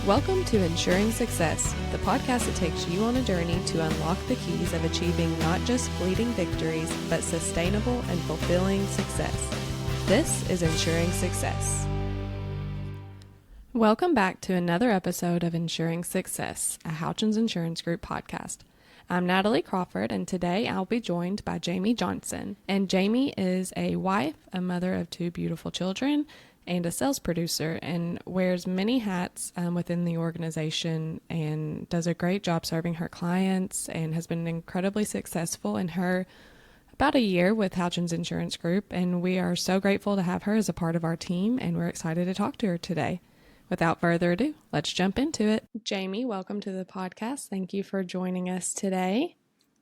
Welcome to Ensuring Success, the podcast that takes you on a journey to unlock the keys of achieving not just fleeting victories, but sustainable and fulfilling success. This is Ensuring Success. Welcome back to another episode of Ensuring Success, a Houchins Insurance Group podcast. I'm Natalie Crawford, and today I'll be joined by Jamie Johnson. And Jamie is a wife, a mother of two beautiful children, and a sales producer, and wears many hats within the organization and does a great job serving her clients and has been incredibly successful in her about a year with Houchins Insurance Group. And we are so grateful to have her as a part of our team, and we're excited to talk to her today. Without further ado, let's jump into it. Jamie, welcome to the podcast. Thank you for joining us today.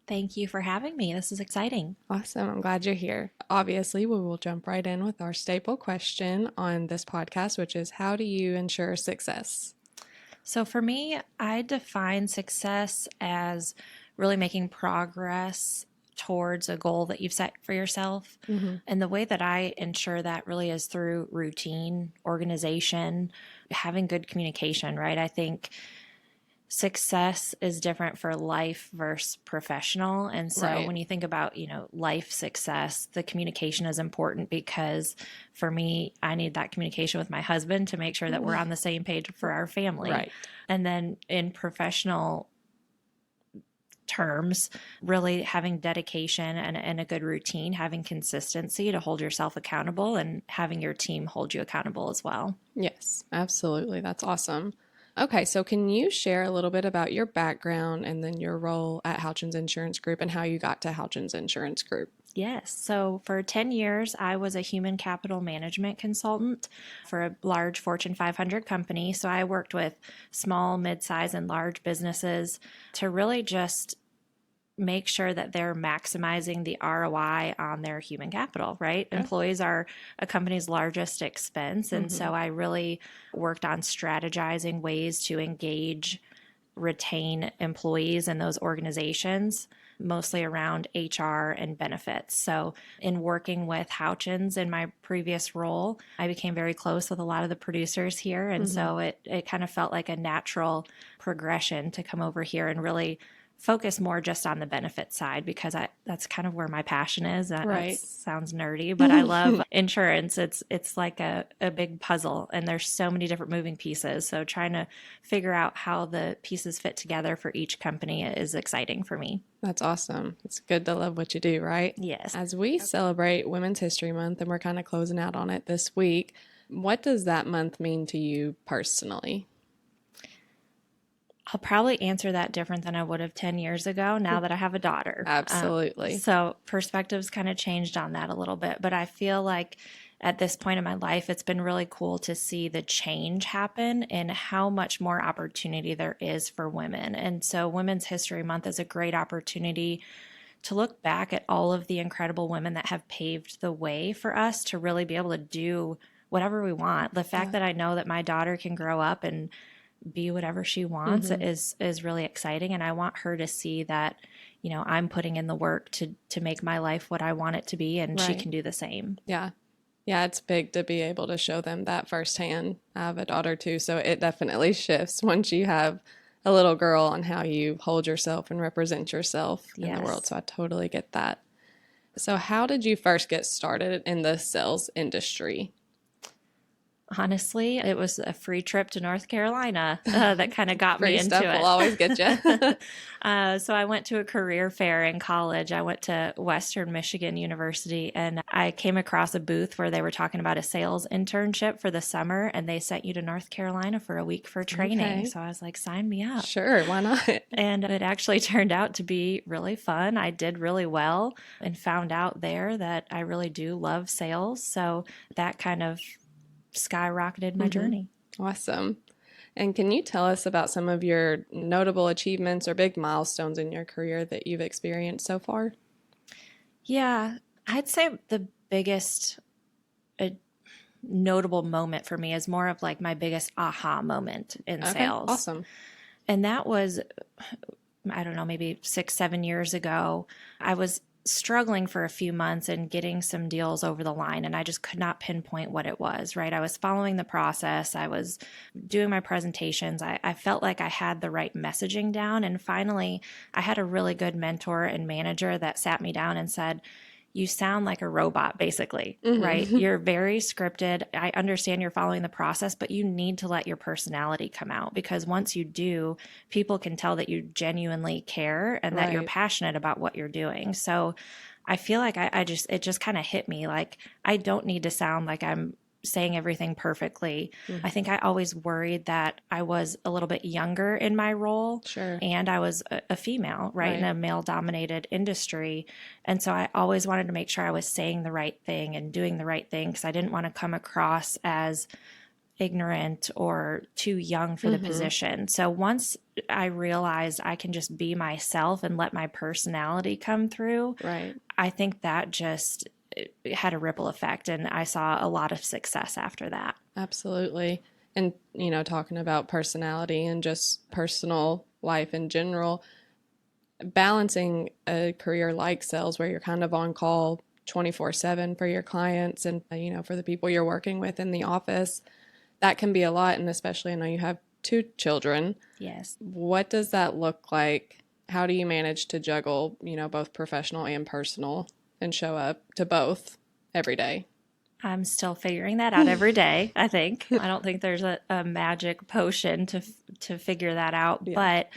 Thank you for having me. This is exciting. Awesome. I'm glad you're here. Obviously, we will jump right in with our staple question on this podcast, which is, how do you ensure success? So for me, I define success as really making progress towards a goal that you've set for yourself. Mm-hmm. And the way that I ensure that really is through routine, organization, having good communication, right? I think success is different for life versus professional. And so when you think about, life success, the communication is important because for me, I need that communication with my husband to make sure that we're on the same page for our family. Right. And then in professional terms, really having dedication and a good routine, having consistency to hold yourself accountable and having your team hold you accountable as well. Yes, absolutely. That's awesome. Okay, so can you share a little bit about your background and then your role at Houchins Insurance Group and how you got to Houchins Insurance Group? Yes. So for 10 years, I was a human capital management consultant for a large Fortune 500 company. So I worked with small, mid-size, and large businesses to really just make sure that they're maximizing the ROI on their human capital, right? Yeah. Employees are a company's largest expense. And so I really worked on strategizing ways to engage, retain employees in those organizations, mostly around HR and benefits. So in working with Houchins in my previous role, I became very close with a lot of the producers here. And so it kind of felt like a natural progression to come over here and really focus more just on the benefit side because that's kind of where my passion is. Right. That sounds nerdy, but I love insurance. It's like a big puzzle and there's so many different moving pieces. So trying to figure out how the pieces fit together for each company is exciting for me. That's awesome. It's good to love what you do, right? Yes. As we celebrate Women's History Month and we're kind of closing out on it this week, what does that month mean to you personally? I'll probably answer that different than I would have 10 years ago now that I have a daughter. Absolutely. So perspectives kind of changed on that a little bit. But I feel like at this point in my life, it's been really cool to see the change happen and how much more opportunity there is for women. And so Women's History Month is a great opportunity to look back at all of the incredible women that have paved the way for us to really be able to do whatever we want. The fact that I know that my daughter can grow up and be whatever she wants is really exciting. And I want her to see that, I'm putting in the work to make my life what I want it to be. And she can do the same. Yeah. Yeah. It's big to be able to show them that firsthand. I have a daughter too. So it definitely shifts once you have a little girl on how you hold yourself and represent yourself in the world. So I totally get that. So how did you first get started in the sales industry? Honestly, it was a free trip to North Carolina that kind of got me into it. Free stuff will always get you. So I went to a career fair in college. I went to Western Michigan University, and I came across a booth where they were talking about a sales internship for the summer, and they sent you to North Carolina for a week for training. Okay. So I was like, sign me up. Sure, why not? And it actually turned out to be really fun. I did really well and found out there that I really do love sales. So that kind of skyrocketed my journey. Awesome. And can you tell us about some of your notable achievements or big milestones in your career that you've experienced so far? Yeah, I'd say the biggest notable moment for me is more of like my biggest aha moment in sales. Awesome. And that was, I don't know, maybe 6-7 years ago. I was struggling for a few months and getting some deals over the line, and I just could not pinpoint what it was, right? I was following the process. I was doing my presentations. I felt like I had the right messaging down. And finally, I had a really good mentor and manager that sat me down and said, you sound like a robot, basically, right? You're very scripted. I understand you're following the process, but you need to let your personality come out, because once you do, people can tell that you genuinely care and that you're Right. passionate about what you're doing. So I feel like it just kind of hit me like, I don't need to sound like I'm saying everything perfectly. I think I always worried that I was a little bit younger in my role. Sure. And I was a female, right, in Right. a male dominated industry. And so I always wanted to make sure I was saying the right thing and doing the right thing, because I didn't want to come across as ignorant or too young for the position. So once I realized I can just be myself and let my personality come through, Right. I think that just it had a ripple effect, and I saw a lot of success after that. Absolutely. And, talking about personality and just personal life in general, balancing a career like sales where you're kind of on call 24/7 for your clients and, for the people you're working with in the office, that can be a lot. And especially, I know you have 2 children. Yes. What does that look like? How do you manage to juggle, both professional and personal and show up to both every day? I'm still figuring that out every day, I think. I don't think there's a magic potion to figure that out. Yeah. But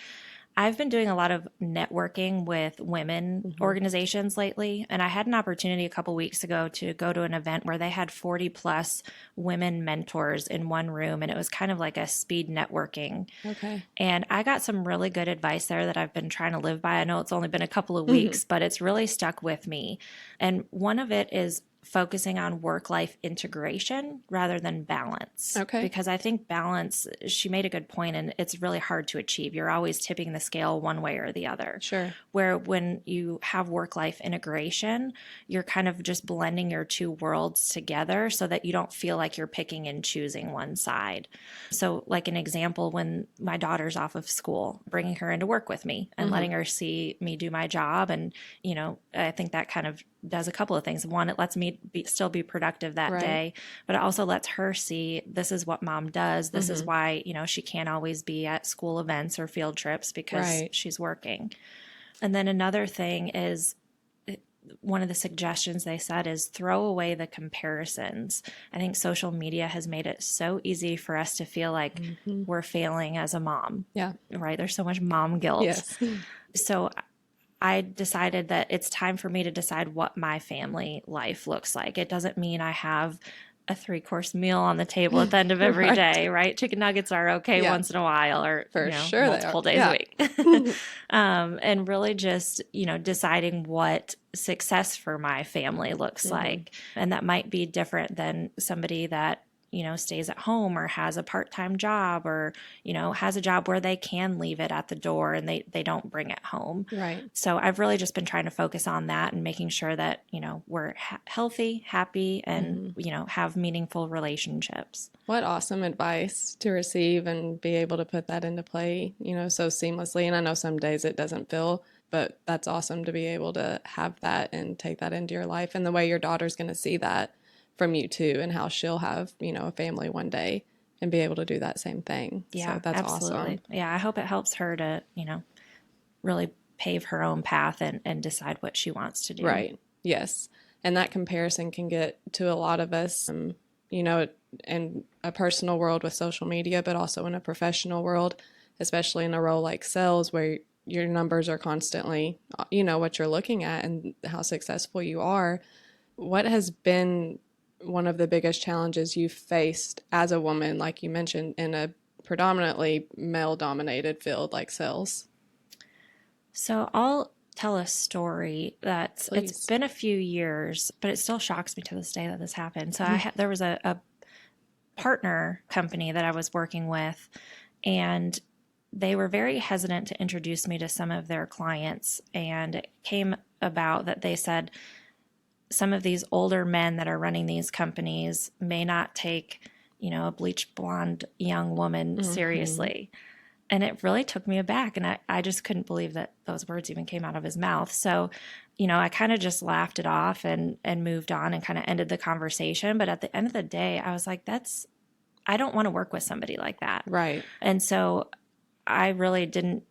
I've been doing a lot of networking with women organizations lately. And I had an opportunity a couple weeks ago to go to an event where they had 40 plus women mentors in one room. And it was kind of like a speed networking. Okay. And I got some really good advice there that I've been trying to live by. I know it's only been a couple of weeks, but it's really stuck with me. And one of it is focusing on work-life integration rather than balance. Okay. Because I think balance, she made a good point, and it's really hard to achieve. You're always tipping the scale one way or the other. Sure. Where when you have work-life integration, you're kind of just blending your two worlds together so that you don't feel like you're picking and choosing one side. So like an example, when my daughter's off of school, bringing her into work with me and letting her see me do my job. And, I think that kind of does a couple of things. One, it lets me still be productive that day, but it also lets her see this is what mom does. This is why, she can't always be at school events or field trips because she's working. And then another thing is, one of the suggestions they said is throw away the comparisons. I think social media has made it so easy for us to feel like we're failing as a mom. Yeah. Right? There's so much mom guilt. Yes. So I decided that it's time for me to decide what my family life looks like. It doesn't mean I have a 3-course meal on the table at the end of every day, right? Chicken nuggets are okay once in a while, or For sure multiple days a week. And really just, deciding what success for my family looks like. And that might be different than somebody that, stays at home or has a part-time job or, has a job where they can leave it at the door and they don't bring it home. Right. So I've really just been trying to focus on that and making sure that, we're healthy, happy, and, have meaningful relationships. What awesome advice to receive and be able to put that into play, so seamlessly. And I know some days it doesn't feel, but that's awesome to be able to have that and take that into your life, and the way your daughter's going to see that from you too, and how she'll have, a family one day and be able to do that same thing. Yeah, so that's absolutely. awesome. Yeah, I hope it helps her to, really pave her own path and decide what she wants to do. Right. Yes. And that comparison can get to a lot of us, in a personal world with social media, but also in a professional world, especially in a role like sales where your numbers are constantly, what you're looking at and how successful you are. What has been one of the biggest challenges you've faced as a woman, like you mentioned, in a predominantly male-dominated field like sales? So I'll tell a story that Please. It's been a few years, but it still shocks me to this day that this happened. So there was a partner company that I was working with, and they were very hesitant to introduce me to some of their clients. And it came about that they said, some of these older men that are running these companies may not take, a bleach blonde young woman seriously. And it really took me aback. And I just couldn't believe that those words even came out of his mouth. So, I kind of just laughed it off and moved on and kind of ended the conversation. But at the end of the day, I was like, I don't want to work with somebody like that. Right. And so I really didn't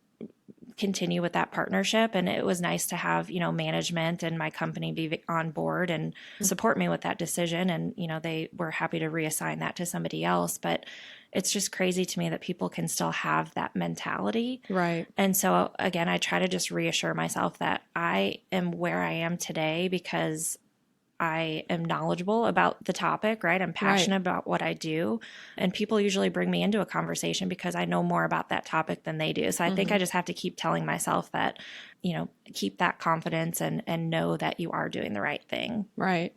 continue with that partnership. And it was nice to have, management and my company be on board and support me with that decision. And, they were happy to reassign that to somebody else. But it's just crazy to me that people can still have that mentality. Right. And so, again, I try to just reassure myself that I am where I am today because I am knowledgeable about the topic, right? I'm passionate about what I do. And people usually bring me into a conversation because I know more about that topic than they do. So I think I just have to keep telling myself that, keep that confidence and know that you are doing the right thing. Right.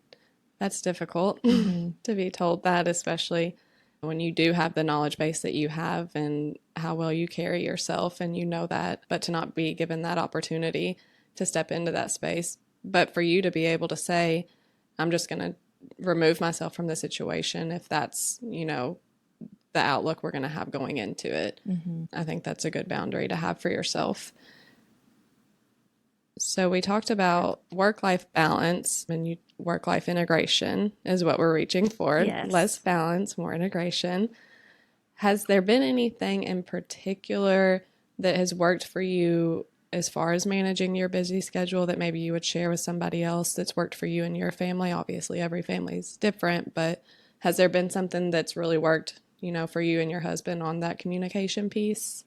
That's difficult to be told that, especially when you do have the knowledge base that you have and how well you carry yourself and that, but to not be given that opportunity to step into that space. But for you to be able to say, I'm just going to remove myself from the situation if that's, the outlook we're going to have going into it. I think that's a good boundary to have for yourself. So we talked about work-life balance and work-life integration is what we're reaching for. Yes. Less balance, more integration. Has there been anything in particular that has worked for you as far as managing your busy schedule that maybe you would share with somebody else that's worked for you and your family? Obviously, every family is different, but has there been something that's really worked, for you and your husband on that communication piece?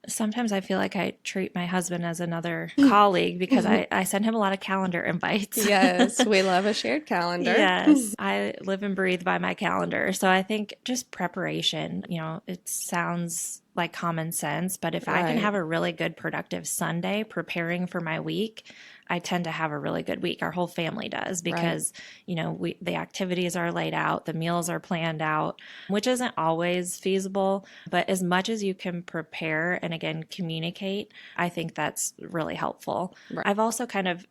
Sometimes I feel like I treat my husband as another colleague because I send him a lot of calendar invites. Yes, we love a shared calendar. Yes, I live and breathe by my calendar. So I think just preparation, it sounds like common sense, but if I can have a really good productive Sunday preparing for my week, I tend to have a really good week. Our whole family does because, the activities are laid out, the meals are planned out, which isn't always feasible. But as much as you can prepare and again, communicate, I think that's really helpful. Right. I've also kind of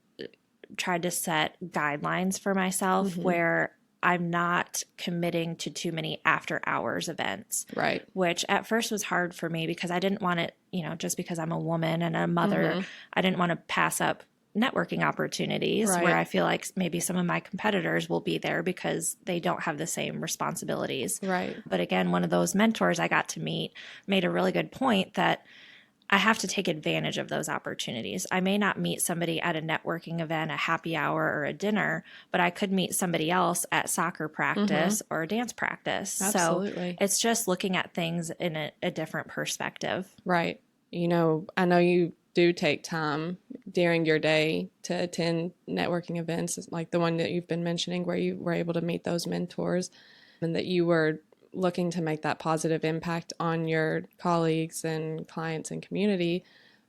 tried to set guidelines for myself where I'm not committing to too many after hours events. Right. Which at first was hard for me because I didn't want it, just because I'm a woman and a mother, I didn't want to pass up networking opportunities where I feel like maybe some of my competitors will be there because they don't have the same responsibilities. Right. But again, one of those mentors I got to meet made a really good point that I have to take advantage of those opportunities. I may not meet somebody at a networking event, a happy hour, or a dinner, but I could meet somebody else at soccer practice or dance practice. Absolutely. So it's just looking at things in a different perspective. Right. I know you do take time during your day to attend networking events like the one that you've been mentioning where you were able to meet those mentors and that you were looking to make that positive impact on your colleagues and clients and community.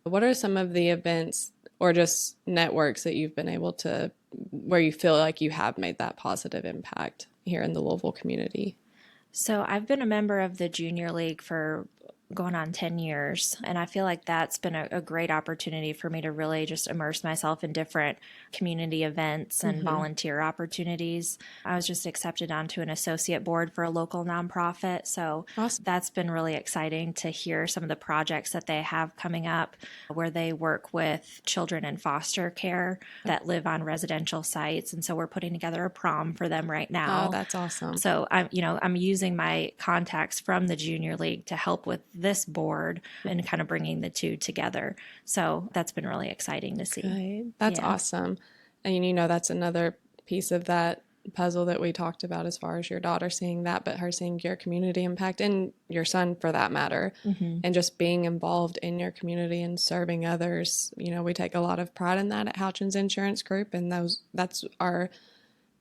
What are some of the events or just networks that you've been able to, where you feel like you have made that positive impact here in the Louisville community? So I've been a member of the Junior League for going on 10 years. And I feel like that's been a great opportunity for me to really just immerse myself in different community events and volunteer opportunities. I was just accepted onto an associate board for a local nonprofit. So that's been really exciting to hear some of the projects that they have coming up where they work with children in foster care that live on residential sites. And so we're putting together a prom for them right now. Oh, that's awesome. So I'm using my contacts from the Junior League to help with this board and kind of bringing the two together. So that's been really exciting to see. Good. That's awesome. And that's another piece of that puzzle that we talked about as far as your daughter seeing that, but her seeing your community impact and your son for that matter, and just being involved in your community and serving others. We take a lot of pride in that at Houchins Insurance Group, and that's our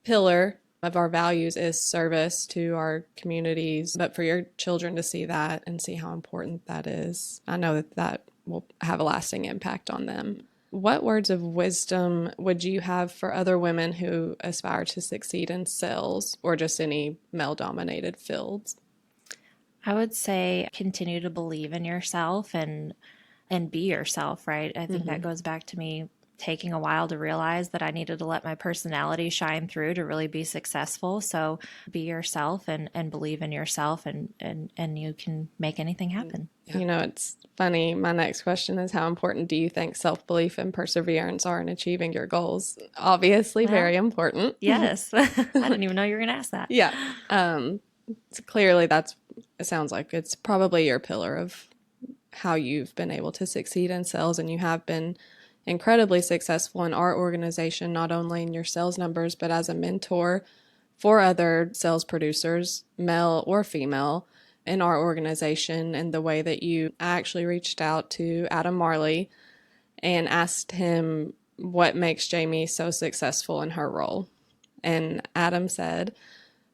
pillar of our values is service to our communities. But for your children to see that and see how important that is, I know that will have a lasting impact on them. What words of wisdom would you have for other women who aspire to succeed in sales or just any male-dominated fields? I would say continue to believe in yourself and be yourself, right? I think that goes back to me taking a while to realize that I needed to let my personality shine through to really be successful. So be yourself and believe in yourself, and you can make anything happen. You know, it's funny. My next question is, how important do you think self-belief and perseverance are in achieving your goals? Obviously, very important. Yes. I didn't even know you were going to ask that. Yeah. So clearly it sounds like it's probably your pillar of how you've been able to succeed in sales, and you have been incredibly successful in our organization, not only in your sales numbers, but as a mentor for other sales producers, male or female, in our organization. And the way that you actually reached out to Adam Marley and asked him what makes Jamie so successful in her role. And Adam said,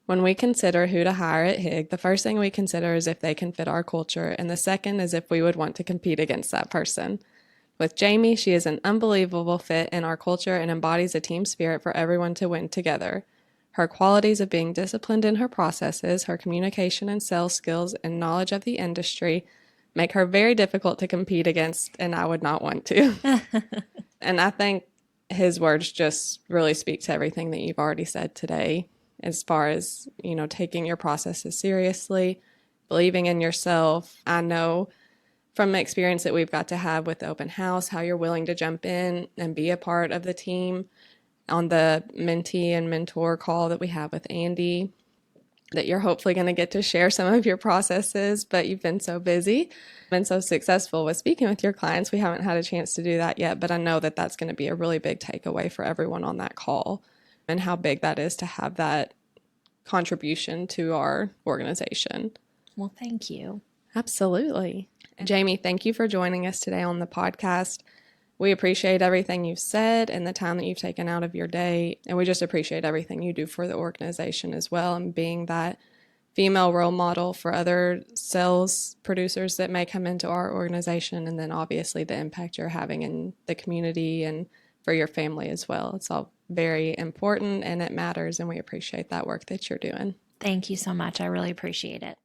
when we consider who to hire at HIG, the first thing we consider is if they can fit our culture, and the second is if we would want to compete against that person. With Jamie, she is an unbelievable fit in our culture and embodies a team spirit for everyone to win together. Her qualities of being disciplined in her processes, her communication and sales skills, and knowledge of the industry make her very difficult to compete against, and I would not want to. And I think his words just really speak to everything that you've already said today, as far as, you know, taking your processes seriously, believing in yourself. I know from the experience that we've got to have with the open house, how you're willing to jump in and be a part of the team on the mentee and mentor call that we have with Andy, that you're hopefully going to get to share some of your processes, but you've been so busy and so successful with speaking with your clients. We haven't had a chance to do that yet, but I know that that's going to be a really big takeaway for everyone on that call, and how big that is to have that contribution to our organization. Well, thank you. Absolutely. Jamie, thank you for joining us today on the podcast. We appreciate everything you've said and the time that you've taken out of your day. And we just appreciate everything you do for the organization as well, and being that female role model for other sales producers that may come into our organization. And then obviously the impact you're having in the community and for your family as well. It's all very important and it matters. And we appreciate that work that you're doing. Thank you so much. I really appreciate it.